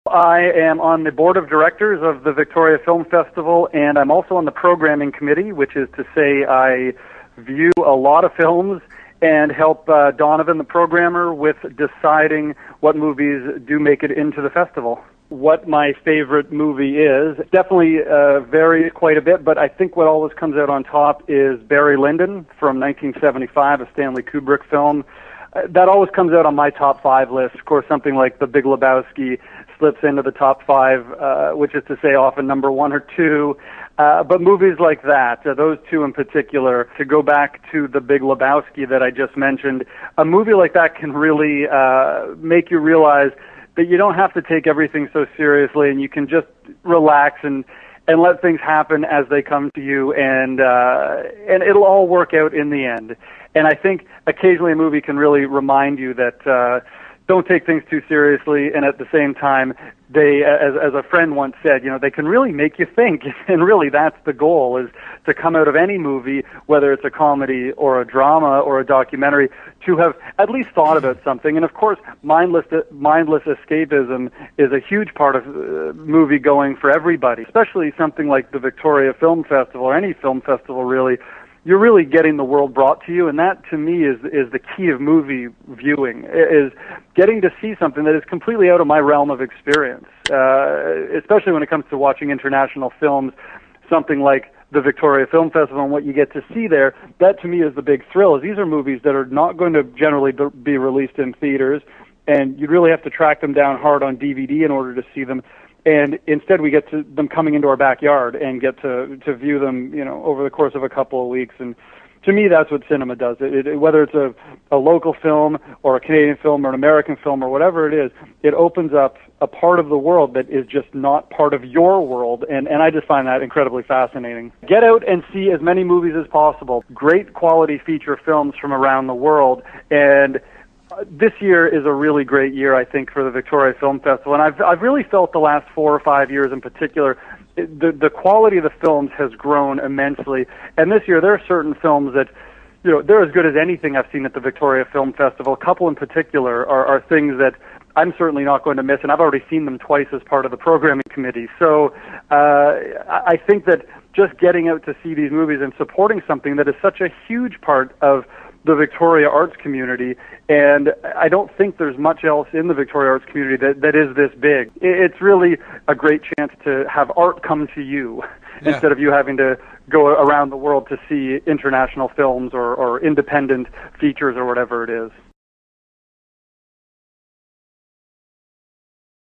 I am on the board of directors of the Victoria Film Festival, and I'm also on the programming committee, which is to say I view a lot of films and help Donovan, the programmer, with deciding what movies do make it into the festival. What my favorite movie is definitely varies quite a bit, but I think what always comes out on top is Barry Lyndon from 1975, a Stanley Kubrick film. That always comes out on my top 5 list. Of course, something like The Big Lebowski slips into the top 5, which is to say often number 1 or 2. But movies like that, those two in particular, to go back to The Big Lebowski that I just mentioned, a movie like that can really make you realize that you don't have to take everything so seriously, and you can just relax and let things happen as they come to you, and it'll all work out in the end. And I think occasionally a movie can really remind you that don't take things too seriously, and at the same time, they, as a friend once said, they can really make you think, and really that's the goal, is to come out of any movie, whether it's a comedy or a drama or a documentary, to have at least thought about something. And of course, mindless escapism is a huge part of movie going for everybody, especially something like the Victoria Film Festival, or any film festival really. You're really getting the world brought to you, and that, to me, is the key of movie viewing, is getting to see something that is completely out of my realm of experience, especially when it comes to watching international films, something like the Victoria Film Festival and what you get to see there. That, to me, is the big thrill, is these are movies that are not going to generally be released in theaters, and you really have to track them down hard on DVD in order to see them. And instead, we get to them coming into our backyard and get to view them, over the course of a couple of weeks. And to me, that's what cinema does. Whether it's a local film or a Canadian film or an American film or whatever it is, it opens up a part of the world that is just not part of your world. And I just find that incredibly fascinating. Get out and see as many movies as possible. Great quality feature films from around the world. And this year is a really great year, I think, for the Victoria Film Festival, and I've really felt the last 4 or 5 years in particular, the quality of the films has grown immensely. And this year, there are certain films that, they're as good as anything I've seen at the Victoria Film Festival. A couple in particular are things that I'm certainly not going to miss, and I've already seen them twice as part of the programming committee. So I think that just getting out to see these movies and supporting something that is such a huge part of the Victoria arts community, and I don't think there's much else in the Victoria arts community that is this big. It's really a great chance to have art come to you instead of you having to go around the world to see international films or independent features or whatever it is.